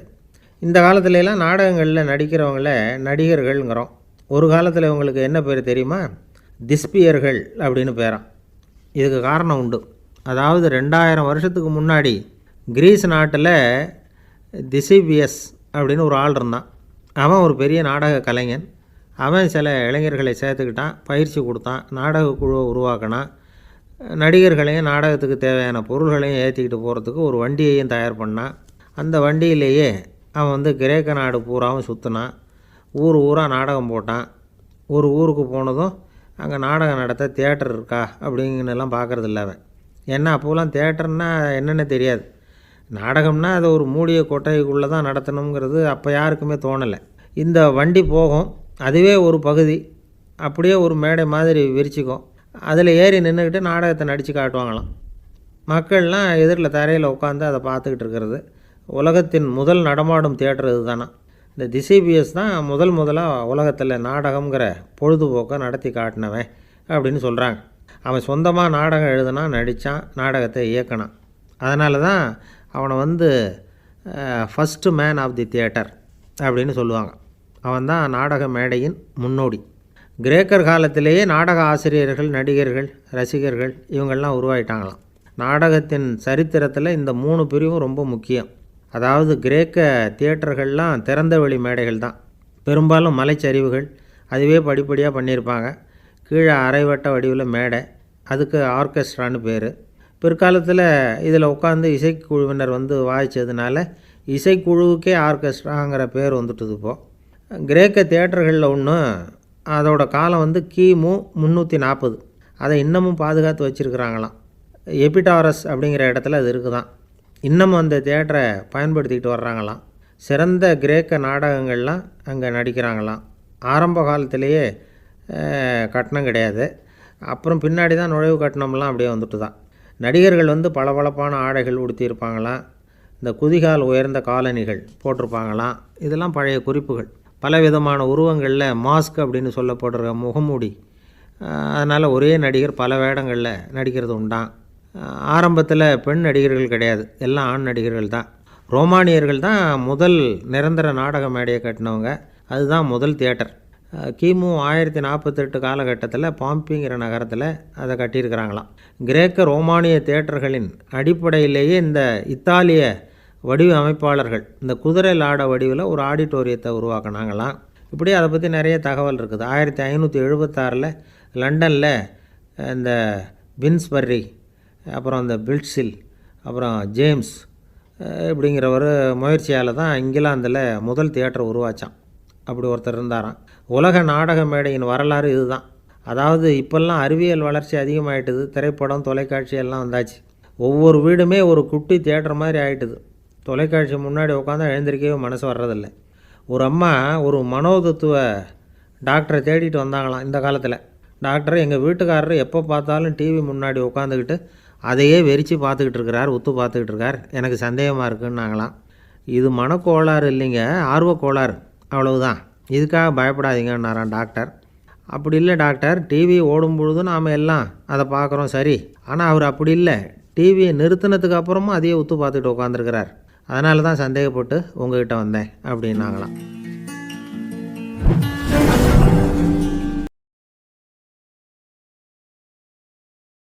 இந்த காலத்துலலாம் நாடகங்களில் நடிக்கிறவங்கள நடிகர்கள்ங்கிறோம். ஒரு காலத்தில் இவங்களுக்கு என்ன பேர் தெரியுமா? திஸ்பியர்கள் அப்படின்னு பேரான். இதுக்கு காரணம் உண்டு. அதாவது 2000 வருஷத்துக்கு முன்னாடி கிரீஸ் நாட்டில் திசிபியஸ் அப்படின்னு ஒரு ஆள் இருந்தான். அவன் ஒரு பெரிய நாடக கலைஞன். அவன் சில இளைஞர்களை சேர்த்துக்கிட்டான், பயிற்சி கொடுத்தான், நாடக குழுவை உருவாக்கினான். நடிகர்களையும் நாடகத்துக்கு தேவையான பொருள்களையும் ஏற்றிக்கிட்டு போகிறதுக்கு ஒரு வண்டியையும் தயார் பண்ணான். அந்த வண்டியிலேயே அவன் கிரேக்க நாடு பூராவும் சுற்றினான். ஊர் ஊராக நாடகம் போட்டான். ஒரு ஊருக்கு போனதும் அங்கே நாடகம் நடத்த தியேட்டர் இருக்கா அப்படிங்கன்னெல்லாம் பார்க்குறதில்ல அவன். ஏன்னா அப்போலாம் தியேட்டர்னால் என்னென்ன தெரியாது. நாடகம்னா அதை ஒரு மூடிய கொட்டைக்குள்ளே தான் நடத்தணுங்கிறது அப்போ யாருக்குமே தோணலை. இந்த வண்டி போகும், அதுவே ஒரு பகுதி அப்படியே ஒரு மேடை மாதிரி விரிச்சிக்கும். அதில் ஏறி நின்றுக்கிட்டு நாடகத்தை நடித்து காட்டுவாங்களாம். மக்கள்லாம் எதிரில் தரையில் உட்காந்து அதை பார்த்துக்கிட்டு இருக்கிறது. உலகத்தின் முதல் நடமாடும் தியேட்டர் இது தானே. இந்த திசிபியஸ் தான் முதலாக உலகத்தில் நாடகங்கிற பொழுதுபோக்கை நடத்தி காட்டினவன் அப்படின்னு சொல்கிறாங்க. அவன் சொந்தமாக நாடகம் எழுதுனான், நடித்தான், நாடகத்தை இயக்கினான். அதனால தான் அவனை வந்து first man of the theatre அப்படின்னு சொல்லுவாங்க. அவன் தான் நாடக மேடையின் முன்னோடி. கிரேக்கர் காலத்திலேயே நாடக ஆசிரியர்கள், நடிகர்கள், ரசிகர்கள் இவங்கள்லாம் உருவாயிட்டாங்களாம். நாடகத்தின் சரித்திரத்தில் இந்த 3 பிரிவும் ரொம்ப முக்கியம். அதாவது கிரேக்க தியேட்டர்கள்லாம் திறந்த வெளி மேடைகள் தான். பெரும்பாலும் மலைச்சரிவுகள், அதுவே படிப்படியாக பண்ணியிருப்பாங்க. கீழே அரைவட்ட வடிவில் மேடை, அதுக்கு ஆர்கெஸ்ட்ரான்னு பேர். பிற்காலத்தில் இதில் உட்காந்து இசைக்குழுவினர் வந்து வாய்ச்சதுனால இசைக்குழுவுக்கே ஆர்கெஸ்ட்ராங்கிற பேர் வந்துட்டுது. இப்போது கிரேக்க தியேட்டர்களில் ஒன்று, அதோட காலம் வந்து கிமு 340. அதை இன்னமும் பாதுகாத்து வச்சுருக்கிறாங்களாம். எபிடாரஸ் அப்படிங்கிற இடத்துல அது இருக்குதான். இன்னமும் அந்த தியேட்டரை பயன்படுத்திக்கிட்டு வர்றாங்களாம். சிறந்த கிரேக்க நாடகங்கள்லாம் அங்கே நடிக்கிறாங்களாம். ஆரம்ப காலத்திலேயே கட்டணம் கிடையாது. அப்புறம் பின்னாடி தான் நுழைவு கட்டணம்லாம் அப்படியே வந்துட்டு தான். நடிகர்கள் வந்து பளபளப்பான ஆடைகள் உடுத்தியிருப்பாங்களாம். இந்த குதிகால் உயர்ந்த காலணிகள் போட்டிருப்பாங்களாம். இதெல்லாம் பழைய குறிப்புகள். பலவிதமான உருவங்களில் மாஸ்க் அப்படின்னு சொல்லப்படுற முகமூடி. அதனால் ஒரே நடிகர் பல வேடங்களில் நடிக்கிறது உண்டான். ஆரம்பத்தில் பெண் நடிகர்கள் கிடையாது, எல்லாம் ஆண் நடிகர்கள் தான். ரோமானியர்கள் தான் முதல் நிரந்தர நாடக மேடையை கட்டினவங்க. அதுதான் முதல் தியேட்டர். கிமு 1048 காலகட்டத்தில் பாம்பிங்கிற நகரத்தில் அதை கட்டியிருக்கிறாங்களாம். கிரேக்க ரோமானிய தியேட்டர்களின் அடிப்படையிலேயே இந்த இத்தாலிய வடிவமைப்பாளர்கள் இந்த குதிரை லாட வடிவில் ஒரு ஆடிட்டோரியத்தை உருவாக்கினாங்களாம். இப்படி அதை பற்றி நிறைய தகவல் இருக்குது. 1576 லண்டனில் இந்த பின்ஸ்பர்ரி, அப்புறம் இந்த பில்ட்ஸில், அப்புறம் ஜேம்ஸ் இப்படிங்கிற ஒரு முயற்சியால் தான் இங்கிலாந்தில் முதல் தியேட்டர் உருவாச்சான். அப்படி ஒருத்தர் இருந்தாராம். உலக நாடக மேடையின் வரலாறு இதுதான். அதாவது இப்போல்லாம் அறிவியல் வளர்ச்சி அதிகமாகிட்டுது. திரைப்படம், தொலைக்காட்சி எல்லாம் வந்தாச்சு. ஒவ்வொரு வீடுமே ஒரு குட்டி தியேட்டர் மாதிரி ஆகிட்டுது. தொலைக்காட்சி முன்னாடி உட்காந்தா எழுந்திரிக்கவே மனசு வர்றதில்லை. ஒரு அம்மா ஒரு மனோதத்துவ டாக்டரை தேடிட்டு வந்தாங்களாம் இந்த காலத்தில். டாக்டர், எங்கள் வீட்டுக்காரர் எப்போ பார்த்தாலும் டிவி முன்னாடி உட்காந்துக்கிட்டு அதையே வெறிச்சு பார்த்துக்கிட்டு இருக்கிறார், உத்து பார்த்துக்கிட்டு இருக்கார், எனக்கு சந்தேகமாக இருக்குன்னாங்களாம். இது மனக்கோளாறு இல்லைங்க, ஆர்வக்கோளாறு, அவ்வளவுதான், இதுக்காக பயப்படாதீங்கன்னாரான் டாக்டர். அப்படி இல்லை டாக்டர், டிவி ஓடும் பொழுது நாம் எல்லாம் அதை பார்க்குறோம் சரி, ஆனால் அவர் அப்படி இல்லை, டிவியை நிறுத்தினதுக்கு அப்புறமும் அதையே உத்து பார்த்துக்கிட்டு உட்காந்துருக்கிறார், அதனால தான் சந்தேகப்பட்டு உங்ககிட்ட வந்தேன் அப்படின்னாங்களாம்.